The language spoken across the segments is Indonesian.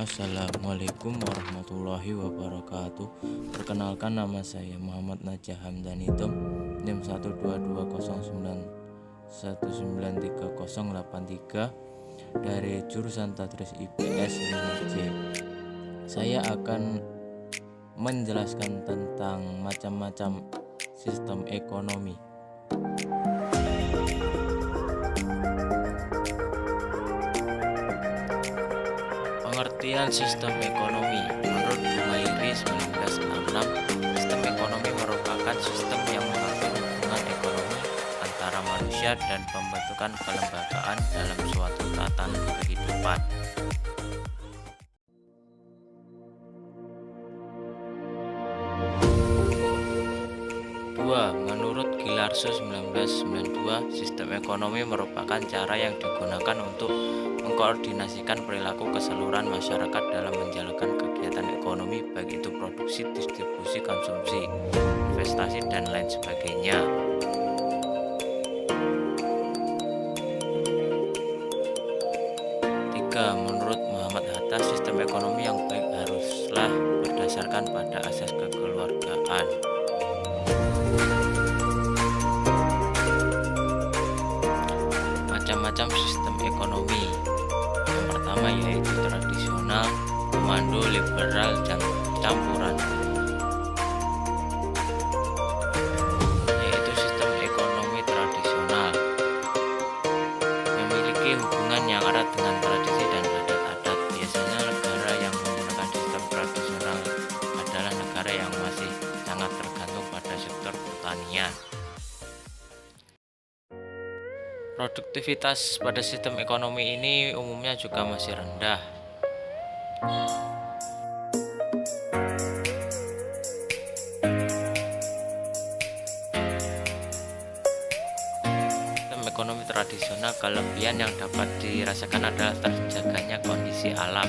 Assalamualaikum warahmatullahi wabarakatuh. Perkenalkan, nama saya Muhammad Najah Hamdani Tom, NIM 12209193083 dari jurusan Tadris IPS 5C. Saya akan menjelaskan tentang macam-macam sistem ekonomi. Pengertian sistem ekonomi menurut Humairi 1966, sistem ekonomi merupakan sistem yang mengatur hubungan ekonomi antara manusia dan pembentukan kelembagaan dalam suatu tatanan kehidupan. Menurut Gilarso 1992, sistem ekonomi merupakan cara yang digunakan untuk mengkoordinasikan perilaku keseluruhan masyarakat dalam menjalankan kegiatan ekonomi, baik itu produksi, distribusi, konsumsi, investasi, dan lain sebagainya. Menurut Muhammad Hatta, sistem ekonomi yang baik haruslah berdasarkan pada asas kekeluargaan. Macam-macam sistem ekonomi. Yang pertama yaitu tradisional, komando, liberal, dan campuran. Yaitu sistem ekonomi tradisional memiliki hubungan yang erat dengan tradisi dan adat-adat. Biasanya negara yang menggunakan sistem tradisional adalah negara yang masih sangat tergantung pada sektor pertanian. Produktivitas pada sistem ekonomi ini umumnya juga masih rendah. Sistem ekonomi tradisional, kelebihan yang dapat dirasakan adalah terjaganya kondisi alam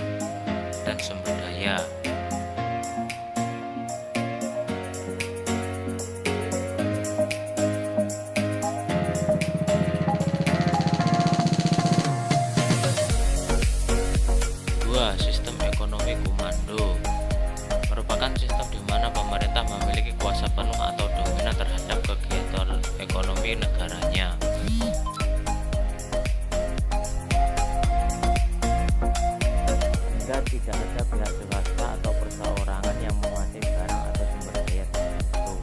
dan sumber daya. Sistem ekonomi komando merupakan sistem di mana pemerintah memiliki kuasa penuh atau dominan terhadap kegiatan ekonomi negaranya. Sehingga tidak ada pihak swasta atau perseorangan yang menguasai barang atau sumber daya tertentu.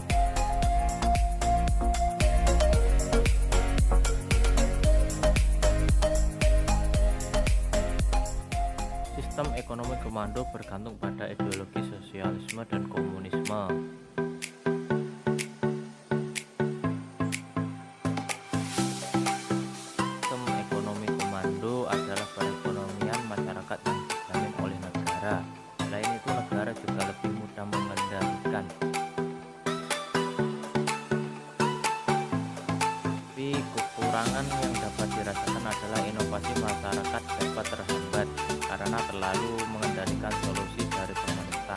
Sistem ekonomi komando bergantung pada ideologi sosialisme dan komunisme. Sistem ekonomi komando adalah perekonomian masyarakat yang dijamin oleh negara. Selain itu, negara juga lebih mudah mengendalikan. Tapi kekurangan yang dapat dirasakan adalah inovasi masyarakat dapat terhambat karena terlalu mengendalikan solusi dari pemerintah.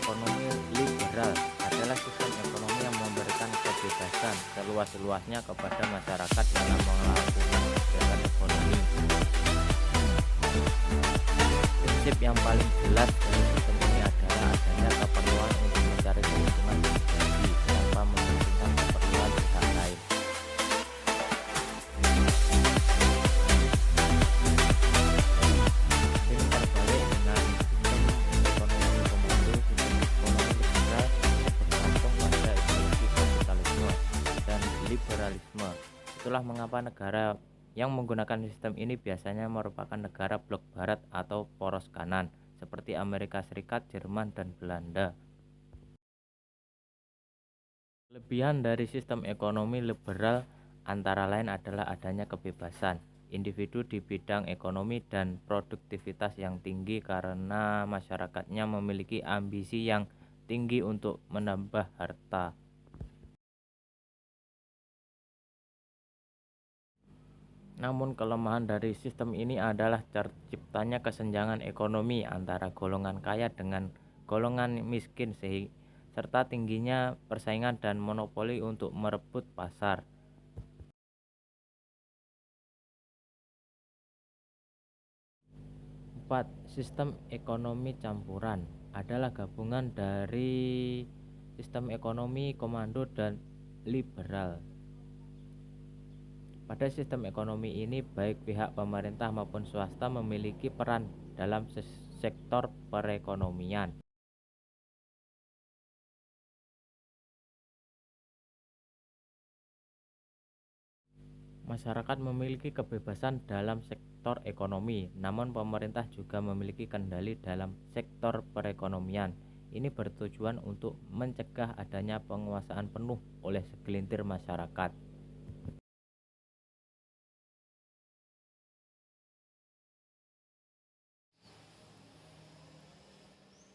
Ekonomi liberal adalah sistem ekonomi yang memberikan kebebasan seluas-luasnya kepada masyarakat dalam melakukan kegiatan ekonomi. Prinsip yang paling jelas dari sistem ini adalah adanya keperluan untuk mencari keuntungan pribadi tanpa mementingkan keperluan pihak lain. Itulah mengapa negara yang menggunakan sistem ini biasanya merupakan negara blok barat atau poros kanan seperti Amerika Serikat, Jerman, dan Belanda. Kelebihan dari sistem ekonomi liberal antara lain adalah adanya kebebasan individu di bidang ekonomi dan produktivitas yang tinggi karena masyarakatnya memiliki ambisi yang tinggi untuk menambah harta. Namun kelemahan dari sistem ini adalah terciptanya kesenjangan ekonomi antara golongan kaya dengan golongan miskin serta tingginya persaingan dan monopoli untuk merebut pasar. 4. Sistem ekonomi campuran adalah gabungan dari sistem ekonomi komando dan liberal. Pada sistem ekonomi ini, baik pihak pemerintah maupun swasta memiliki peran dalam sektor perekonomian. Masyarakat memiliki kebebasan dalam sektor ekonomi, namun pemerintah juga memiliki kendali dalam sektor perekonomian. Ini bertujuan untuk mencegah adanya penguasaan penuh oleh segelintir masyarakat.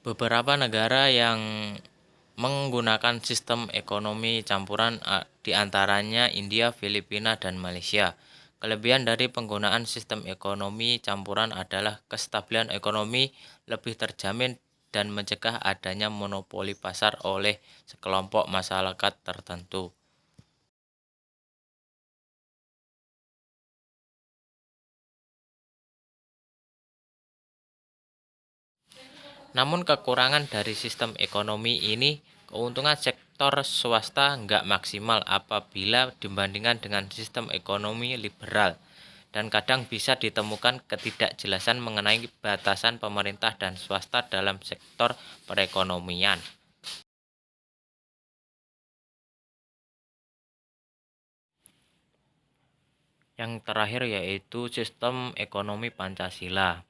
Beberapa negara yang menggunakan sistem ekonomi campuran diantaranya India, Filipina, dan Malaysia. Kelebihan dari penggunaan sistem ekonomi campuran adalah kestabilan ekonomi lebih terjamin dan mencegah adanya monopoli pasar oleh sekelompok masyarakat tertentu. Namun kekurangan dari sistem ekonomi ini, keuntungan sektor swasta nggak maksimal apabila dibandingkan dengan sistem ekonomi liberal, dan kadang bisa ditemukan ketidakjelasan mengenai batasan pemerintah dan swasta dalam sektor perekonomian. Yang terakhir yaitu sistem ekonomi Pancasila.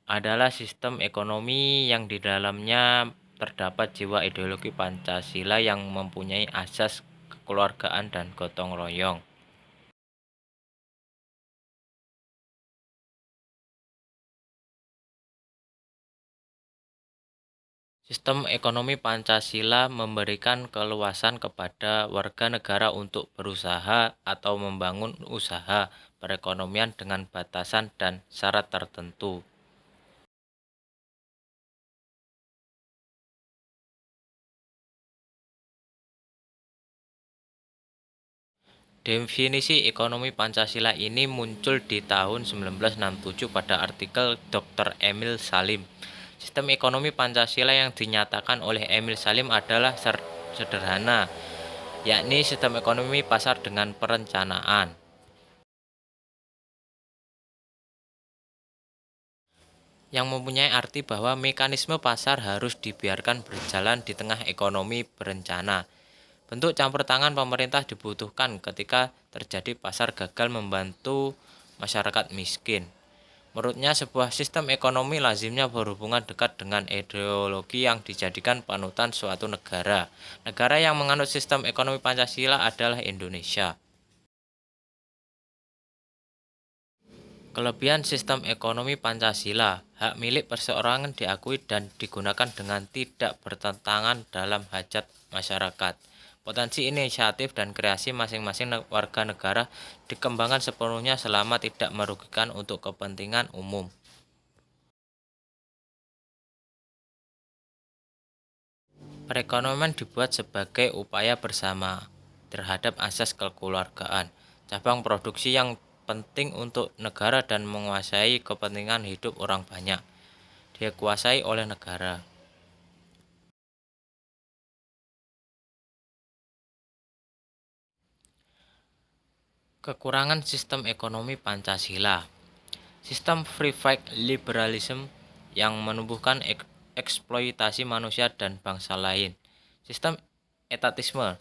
Adalah sistem ekonomi yang di dalamnya terdapat jiwa ideologi Pancasila yang mempunyai asas kekeluargaan dan gotong royong. Sistem ekonomi Pancasila memberikan keluasan kepada warga negara untuk berusaha atau membangun usaha perekonomian dengan batasan dan syarat tertentu. Definisi ekonomi Pancasila ini muncul di tahun 1967 pada artikel Dr. Emil Salim. Sistem ekonomi Pancasila yang dinyatakan oleh Emil Salim adalah sederhana, yakni sistem ekonomi pasar dengan perencanaan. Yang mempunyai arti bahwa mekanisme pasar harus dibiarkan berjalan di tengah ekonomi berencana. Bentuk campur tangan pemerintah dibutuhkan ketika terjadi pasar gagal membantu masyarakat miskin. Menurutnya, sebuah sistem ekonomi lazimnya berhubungan dekat dengan ideologi yang dijadikan panutan suatu negara. Negara yang menganut sistem ekonomi Pancasila adalah Indonesia. Kelebihan sistem ekonomi Pancasila, hak milik perseorangan diakui dan digunakan dengan tidak bertentangan dalam hajat masyarakat. Potensi inisiatif dan kreasi masing-masing warga negara dikembangkan sepenuhnya selama tidak merugikan untuk kepentingan umum. Perekonomian dibuat sebagai upaya bersama terhadap asas kekeluargaan, cabang produksi yang penting untuk negara dan menguasai kepentingan hidup orang banyak, dikuasai oleh negara. Kekurangan sistem ekonomi Pancasila. Sistem free fight liberalism yang menumbuhkan eksploitasi manusia dan bangsa lain. Sistem etatisme.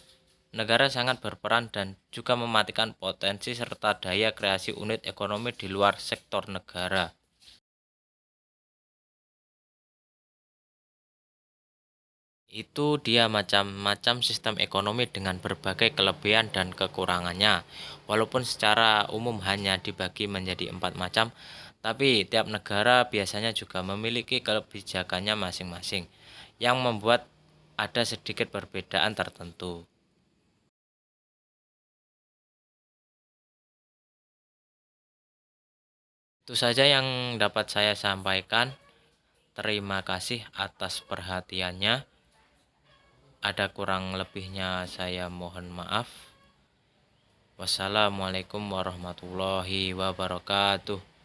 Negara sangat berperan dan juga mematikan potensi serta daya kreasi unit ekonomi di luar sektor negara. Itu dia macam-macam sistem ekonomi dengan berbagai kelebihan dan kekurangannya. Walaupun secara umum hanya dibagi menjadi 4 macam, tapi tiap negara biasanya juga memiliki kebijakannya masing-masing, yang membuat ada sedikit perbedaan tertentu. Itu saja yang dapat saya sampaikan. Terima kasih atas perhatiannya. Ada kurang lebihnya saya mohon maaf. Wassalamualaikum warahmatullahi wabarakatuh.